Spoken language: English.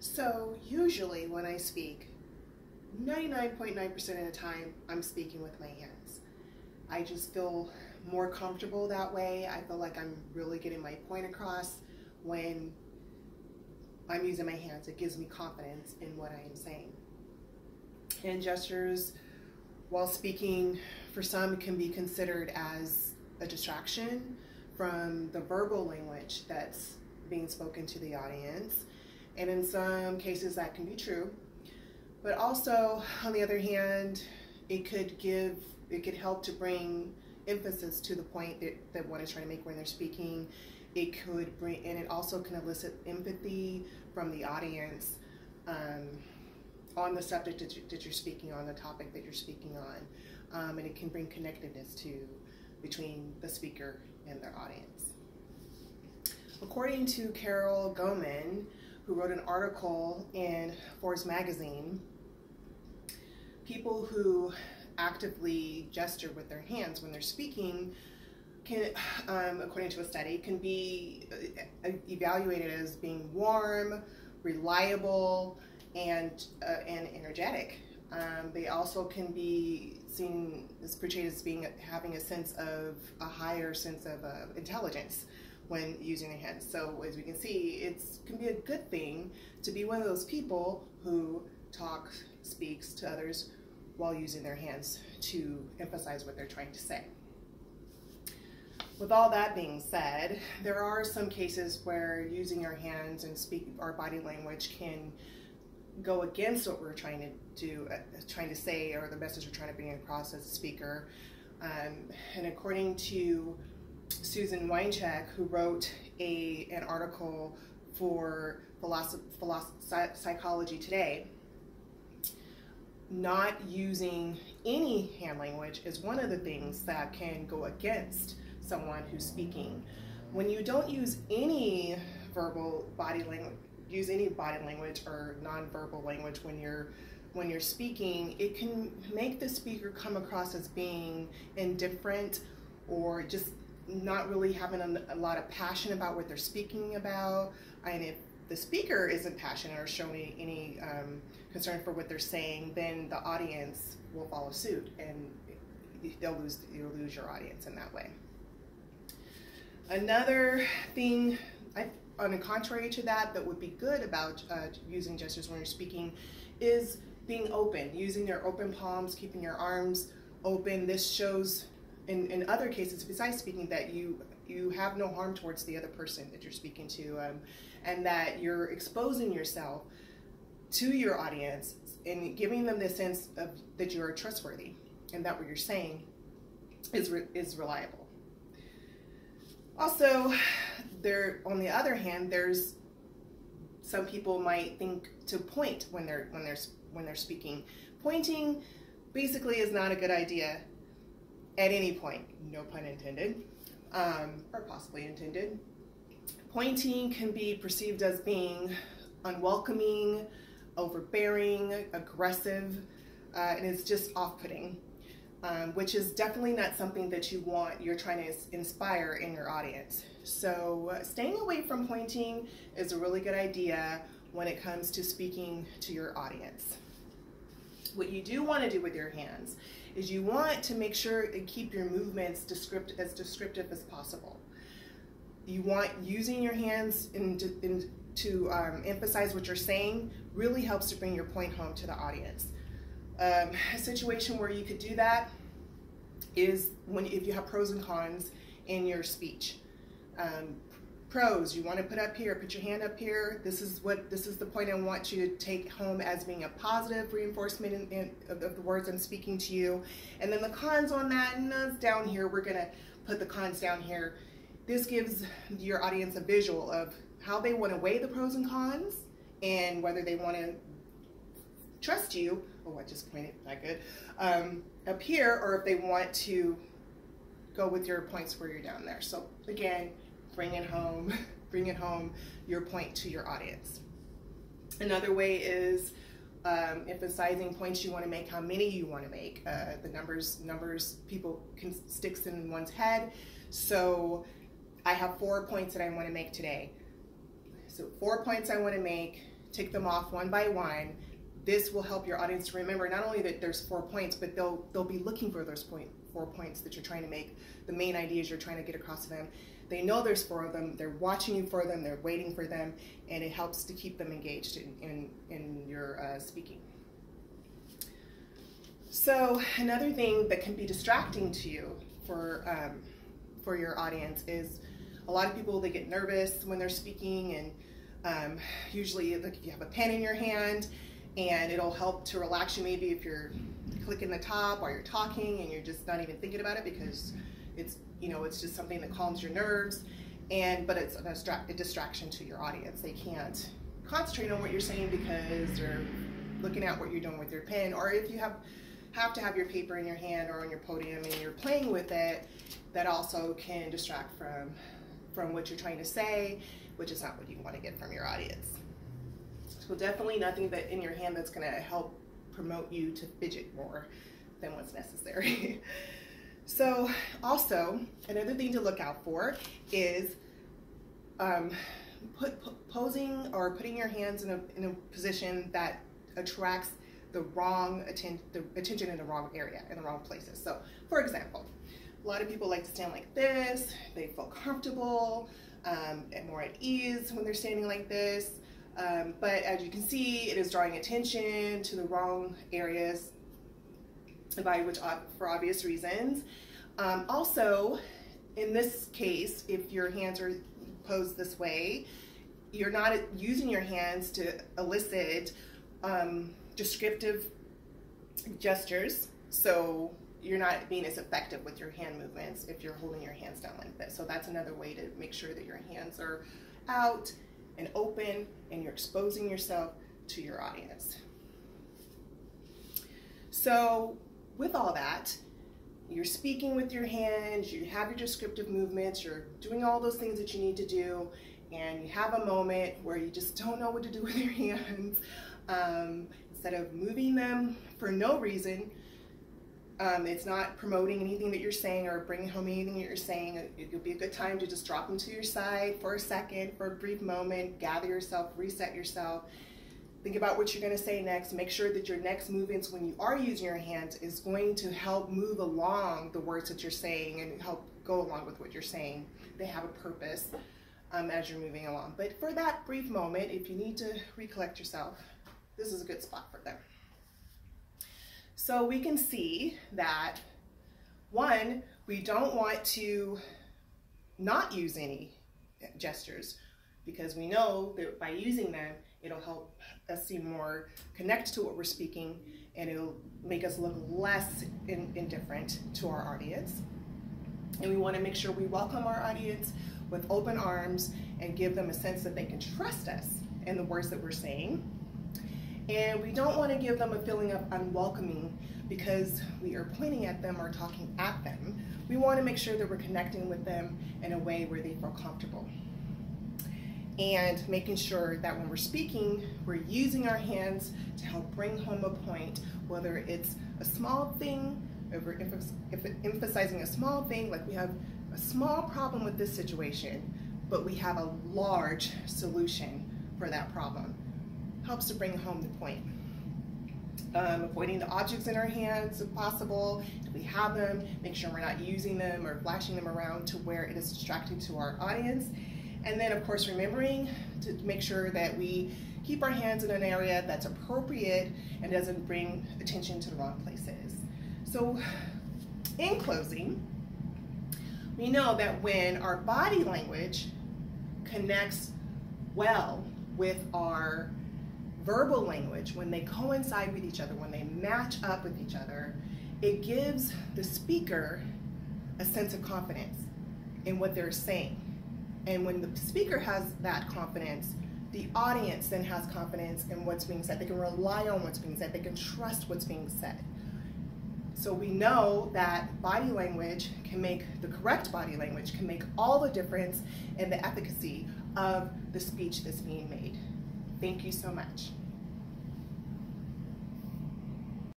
So usually when I speak, 99.9% of the time, I'm speaking with my hands. I just feel more comfortable that way. I feel like I'm really getting my point across when I'm using my hands. It gives me confidence in what I am saying. Hand gestures, while speaking, for some can be considered as a distraction from the verbal language that's being spoken to the audience. And in some cases that can be true. But also, on the other hand, it could help to bring emphasis to the point that one is trying to make when they're speaking. It could bring, and it also can elicit empathy from the audience on the subject that you're speaking on, the topic that you're speaking on. And it can bring connectedness between the speaker and their audience. According to Carol Goman, who wrote an article in Forbes magazine, people who actively gesture with their hands when they're speaking can, according to a study, can be evaluated as being warm, reliable, and energetic. They also can be seen as portrayed as having a higher sense of intelligence when using their hands. So as we can see, it can be a good thing to be one of those people who speaks to others while using their hands to emphasize what they're trying to say. With all that being said, there are some cases where using our hands and our body language can go against what we're trying to do, trying to say, or the message we're trying to bring across as a speaker. And according to Susan Weincheck, who wrote an article for Psychology Today, not using any hand language is one of the things that can go against someone who's speaking. When you don't use any body language or nonverbal language when you're speaking, it can make the speaker come across as being indifferent or just not really having a lot of passion about what they're speaking about. And if the speaker isn't passionate or showing any concern for what they're saying, then the audience will follow suit, and you'll lose your audience in that way. Another thing, on the contrary to that would be good about using gestures when you're speaking is being open, using your open palms, keeping your arms open. This shows in other cases besides speaking that you have no harm towards the other person that you're speaking to, and that you're exposing yourself to your audience and giving them the sense of that you are trustworthy and that what you're saying is reliable. Also, on the other hand, there's some people might think to point when they're speaking. Pointing basically is not a good idea at any point, no pun intended, or possibly intended. Pointing can be perceived as being unwelcoming, overbearing, aggressive, and it's just off-putting, which is definitely not something that you're trying to inspire in your audience. So staying away from pointing is a really good idea when it comes to speaking to your audience. What you do want to do with your hands is you want to make sure and keep your movements as descriptive as possible. You want using your hands to emphasize what you're saying really helps to bring your point home to the audience. A situation where you could do that is if you have pros and cons in your speech. Pros, you want to put your hand up here. This is the point I want you to take home as being a positive reinforcement of the words I'm speaking to you. And then the cons on that, and that's down here. We're gonna put the cons down here. This gives your audience a visual of how they want to weigh the pros and cons and whether they want to trust you. Oh, I just pointed, not good. Up here, or if they want to go with your points where you're down there. So again, bring it home your point to your audience. Another way is emphasizing points you want to make, how many you want to make. The numbers people can stick in one's head. So I have 4 points that I want to make today. So 4 points I want to make tick them off one by one. This will help your audience to remember not only that there's 4 points, but they'll be looking for those 4 points that you're trying to make, the main ideas you're trying to get across to them. They know there's 4 of them, they're watching you for them, they're waiting for them, and it helps to keep them engaged in your speaking. So another thing that can be distracting to you for your audience is a lot of people, they get nervous when they're speaking, and usually like if you have a pen in your hand, and it'll help to relax you maybe if you're clicking the top while you're talking and you're just not even thinking about it because it's, you know, it's just something that calms your nerves, but it's a distraction to your audience. They can't concentrate on what you're saying because they're looking at what you're doing with your pen, or if you have to have your paper in your hand or on your podium and you're playing with it, that also can distract from what you're trying to say, which is not what you want to get from your audience. So definitely nothing that in your hand that's going to help promote you to fidget more than what's necessary. So also, another thing to look out for is posing or putting your hands in a position that attracts the attention in the wrong area, in the wrong places. So for example, a lot of people like to stand like this. They feel comfortable and more at ease when they're standing like this. But as you can see, it is drawing attention to the wrong areas, for obvious reasons. Also, in this case, if your hands are posed this way, you're not using your hands to elicit descriptive gestures, so you're not being as effective with your hand movements if you're holding your hands down like this. So that's another way to make sure that your hands are out and open and you're exposing yourself to your audience. So with all that, you're speaking with your hands, you have your descriptive movements, you're doing all those things that you need to do, and you have a moment where you just don't know what to do with your hands. Instead of moving them for no reason, it's not promoting anything that you're saying or bringing home anything that you're saying. It would be a good time to just drop them to your side for a second, for a brief moment, gather yourself, reset yourself, think about what you're going to say next. Make sure that your next movements when you are using your hands is going to help move along the words that you're saying and help go along with what you're saying. They have a purpose as you're moving along. But for that brief moment, if you need to recollect yourself, this is a good spot for them. So we can see that, one, we don't want to not use any gestures because we know that by using them, it'll help us seem more connected to what we're speaking, and it'll make us look less indifferent to our audience. And we want to make sure we welcome our audience with open arms and give them a sense that they can trust us in the words that we're saying. And we don't want to give them a feeling of unwelcoming because we are pointing at them or talking at them. We want to make sure that we're connecting with them in a way where they feel comfortable. And making sure that when we're speaking, we're using our hands to help bring home a point, whether it's a small thing, if we're emphasizing a small thing, like we have a small problem with this situation, but we have a large solution for that problem. Helps to bring home the point. Avoiding the objects in our hands if possible. If we have them, make sure we're not using them or flashing them around to where it is distracting to our audience. And then of course remembering to make sure that we keep our hands in an area that's appropriate and doesn't bring attention to the wrong places. So in closing, we know that when our body language connects well with our verbal language, when they coincide with each other, when they match up with each other, it gives the speaker a sense of confidence in what they're saying. And when the speaker has that confidence, the audience then has confidence in what's being said. They can rely on what's being said. They can trust what's being said. So we know that body language can make, the correct body language can make all the difference in the efficacy of the speech that's being made. Thank you so much.